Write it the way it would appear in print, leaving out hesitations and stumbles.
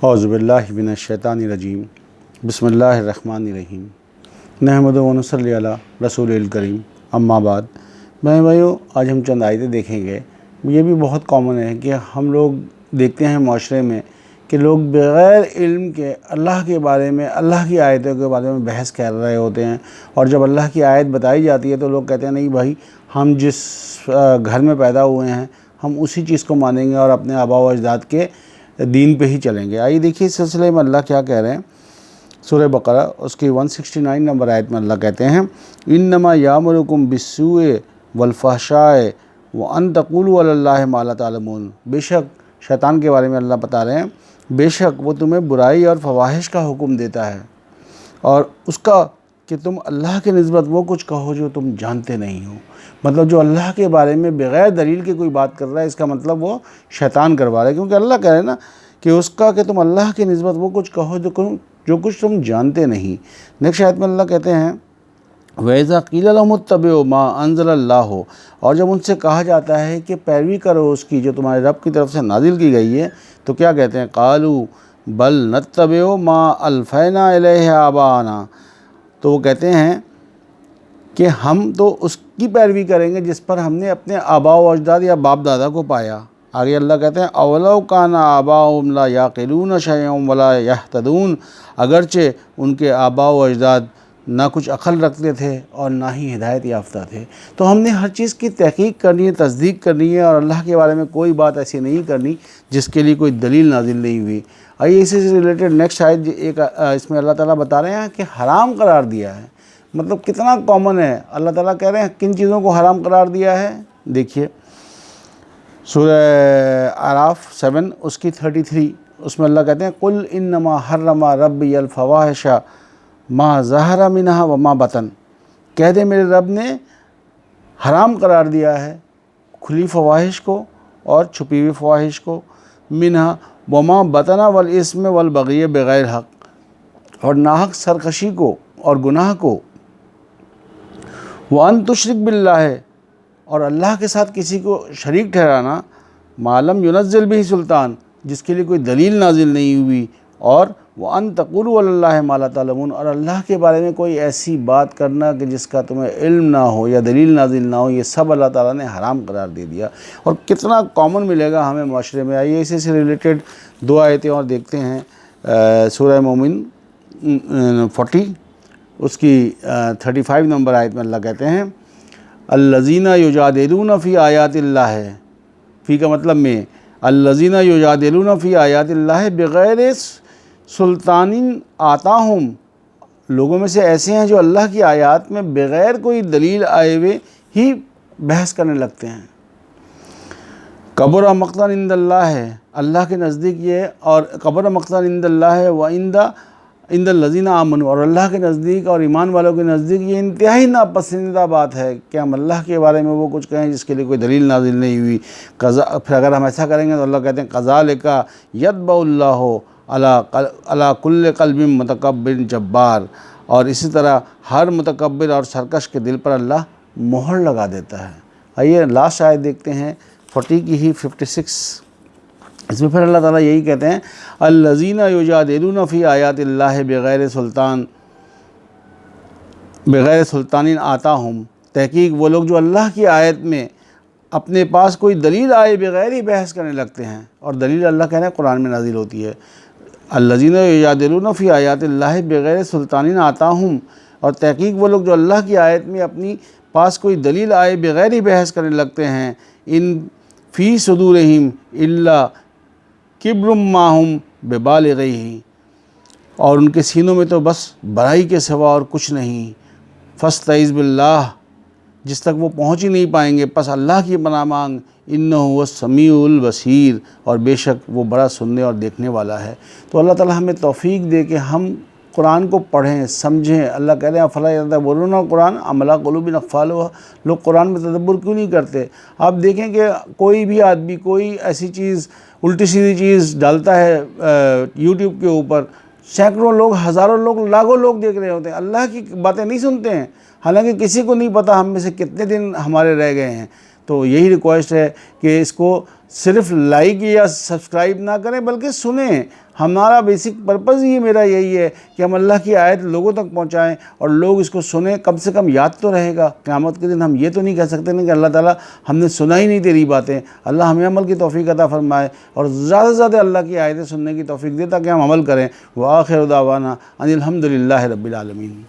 اعوذ باللہ من الشیطان الرجیم بسم اللہ الرحمن الرحیم نحمدہ و نصلی علی رسول الکریم اما بعد۔ میں بھائیو آج ہم چند آیتیں دیکھیں گے۔ یہ بھی بہت کامن ہے کہ ہم لوگ دیکھتے ہیں معاشرے میں کہ لوگ بغیر علم کے اللہ کے بارے میں، اللہ کی آیتوں کے بارے میں بحث کر رہے ہوتے ہیں، اور جب اللہ کی آیت بتائی جاتی ہے تو لوگ کہتے ہیں نہیں بھائی، ہم جس گھر میں پیدا ہوئے ہیں ہم اسی چیز کو مانیں گے اور اپنے آباء و اجداد کے دین پہ ہی چلیں گے۔ آئیے دیکھیے اس سلسلے میں اللہ کیا کہہ رہے ہیں۔ سورہ بقرہ اس کی 169 نمبر آیت میں اللہ کہتے ہیں انما یامرکم بالسوء والفحشاء وان تقولوا علی اللہ ما لا تعلمون۔ بے شک شیطان کے بارے میں اللہ بتا رہے ہیں، بے شک وہ تمہیں برائی اور فواحش کا حکم دیتا ہے، اور اس کا کہ تم اللہ کے نسبت وہ کچھ کہو جو تم جانتے نہیں ہو۔ مطلب جو اللہ کے بارے میں بغیر دلیل کے کوئی بات کر رہا ہے، اس کا مطلب وہ شیطان کروا رہا ہے، کیونکہ اللہ کہہ رہے ہیں نا کہ اس کا کہ تم اللہ کے نسبت وہ کچھ کہو جو کچھ تم جانتے نہیں۔ نیکسٹ آیت میں اللہ کہتے ہیں وَإِذَا قِيلَ لَهُمُ اتَّبِعُوا مَا أَنزَلَ اللَّهُ، اور جب ان سے کہا جاتا ہے کہ پیروی کرو اس کی جو تمہارے رب کی طرف سے نازل کی گئی ہے، تو کیا کہتے ہیں قَالُوا بَلْ نَتَّبِعُ مَا أَلْفَيْنَا إِلَيْهِ آبَاءَنَا، تو وہ کہتے ہیں کہ ہم تو اس کی پیروی کریں گے جس پر ہم نے اپنے آباء و اجداد یا باپ دادا کو پایا۔ آگے اللہ کہتے ہیں اولو کان آباؤہم لا یعقلون شیئا ولا یہتدون، اگرچہ ان کے آباء و اجداد نہ کچھ عقل رکھتے تھے اور نہ ہی ہدایت یافتہ تھے۔ تو ہم نے ہر چیز کی تحقیق کرنی ہے، تصدیق کرنی ہے، اور اللہ کے بارے میں کوئی بات ایسی نہیں کرنی جس کے لیے کوئی دلیل نازل نہیں ہوئی۔ آئیے اسی سے ریلیٹڈ نیکسٹ آیت ایک اس میں اللہ تعالیٰ بتا رہے ہیں کہ حرام قرار دیا ہے۔ مطلب کتنا کامن ہے، اللہ تعالیٰ کہہ رہے ہیں کن چیزوں کو حرام قرار دیا ہے۔ دیکھیے سورہ اعراف 7 اس کی 33، اس میں اللہ کہتے ہیں قل انما حرم ربی الفواحش ما ظہر منہا وما بطن، کہہ دے میرے رب نے حرام قرار دیا ہے کھلی فواحش کو اور چھپی ہوئی فواحش کو، منہا وما بطن والاسم والبغی بغیر حق، اور ناحق سرکشی کو اور گناہ کو، وَأَن تُشْرِكْ بِاللَّهِ، اور اللہ کے ساتھ کسی کو شریک ٹھہرانا، مَا لَمْ يُنَزِّلْ بِهِ سلطان، جس کے لیے کوئی دلیل نازل نہیں ہوئی، اور وَأَن تَقُولُوا عَلَى اللَّهِ مَا لَا تَعْلَمُونَ، اور اللہ کے بارے میں کوئی ایسی بات کرنا کہ جس کا تمہیں علم نہ ہو یا دلیل نازل نہ ہو، یہ سب اللہ تعالیٰ نے حرام قرار دے دیا۔ اور کتنا کامن ملے گا ہمیں معاشرے میں۔ آئیے اسی سے ریلیٹڈ دو آیتیں اور دیکھتے ہیں۔ سورہ مومن 40 اس کی 35 نمبر آیت میں اللہ کہتے ہیں الذین یجادلون فی آیات اللہ، فی کا مطلب میں الذین یجادلون فی آیات اللہ بغیر سلطان آتاہم، لوگوں میں سے ایسے ہیں جو اللہ کی آیات میں بغیر کوئی دلیل آئے ہوئے ہی بحث کرنے لگتے ہیں۔ کبر مقتا عند اللہ، اللہ کے نزدیک یہ، اور کبر مقتا عند اللہ و عند الذین آمنوا، اور اللہ کے نزدیک اور ایمان والوں کے نزدیک یہ انتہائی ناپسندیدہ بات ہے کہ ہم اللہ کے بارے میں وہ کچھ کہیں جس کے لیے کوئی دلیل نازل نہیں ہوئی۔ پھر اگر ہم ایسا کریں گے تو اللہ کہتے ہیں کذالک یطبع اللہ علی کل قلب متکبر جبار، اور اسی طرح ہر متکبر اور سرکش کے دل پر اللہ مہر لگا دیتا ہے۔ آئیے لاسٹ آیت دیکھتے ہیں 40 کی ہی 56، اس میں پھر اللہ تعالیٰ یہی کہتے ہیں الذین یجادلون فی آیات اللہ بغیر سلطان آتاہم، تحقیق وہ لوگ جو اللہ کی آیت میں اپنے پاس کوئی دلیل آئے بغیر ہی بحث کرنے لگتے ہیں، اور دلیل اللہ کہہ رہے ہیں قرآن میں نازل ہوتی ہے۔ الذین یجادلون فی آیات اللہ بغیر سلطان آتاہم، اور تحقیق وہ لوگ جو اللہ کی آیت میں اپنی پاس کوئی دلیل آئے بغیر ہی بحث کرنے لگتے ہیں، ان فی صدورہم الا کبر ما ہم ببالغیہ، اور ان کے سینوں میں تو بس برائی کے سوا اور کچھ نہیں۔ فاستعذ باللہ، جس تک وہ پہنچ ہی نہیں پائیں گے پس اللہ کی پناہ مانگ، انہ هو السمیع البصیر، اور بے شک وہ بڑا سننے اور دیکھنے والا ہے۔ تو اللہ تعالیٰ ہمیں توفیق دے کہ ہم قرآن کو پڑھیں سمجھیں۔ اللہ کہہ رہے ہیں افلا یتدبرون القرآن ام علی قلوب اقفالها، لوگ قرآن میں تدبر کیوں نہیں کرتے؟ آپ دیکھیں کہ کوئی بھی آدمی کوئی ایسی چیز الٹی سیدھی چیز ڈالتا ہے یوٹیوب کے اوپر، سینکڑوں لوگ، ہزاروں لوگ، لاکھوں لوگ دیکھ رہے ہوتے ہیں، اللہ کی باتیں نہیں سنتے ہیں، حالانکہ کسی کو نہیں پتہ ہم میں سے کتنے دن ہمارے رہ گئے ہیں۔ تو یہی ریکویسٹ ہے کہ اس کو صرف لائک یا سبسکرائب نہ کریں بلکہ سنیں. ہمارا بیسک پرپز ہی میرا یہی ہے کہ ہم اللہ کی آیت لوگوں تک پہنچائیں اور لوگ اس کو سنیں. کم سے کم یاد تو رہے گا. قیامت کے دن ہم یہ تو نہیں کہہ سکتے نا کہ اللہ تعالیٰ ہم نے سنا ہی نہیں تیری باتیں. اللہ ہمیں عمل کی توفیق عطا فرمائے اور زیادہ سے زیادہ اللہ کی آیتیں سننے کی توفیق دے تاکہ ہم عمل کریں. وآخر دعوانا ان الحمد للہ رب العالمین.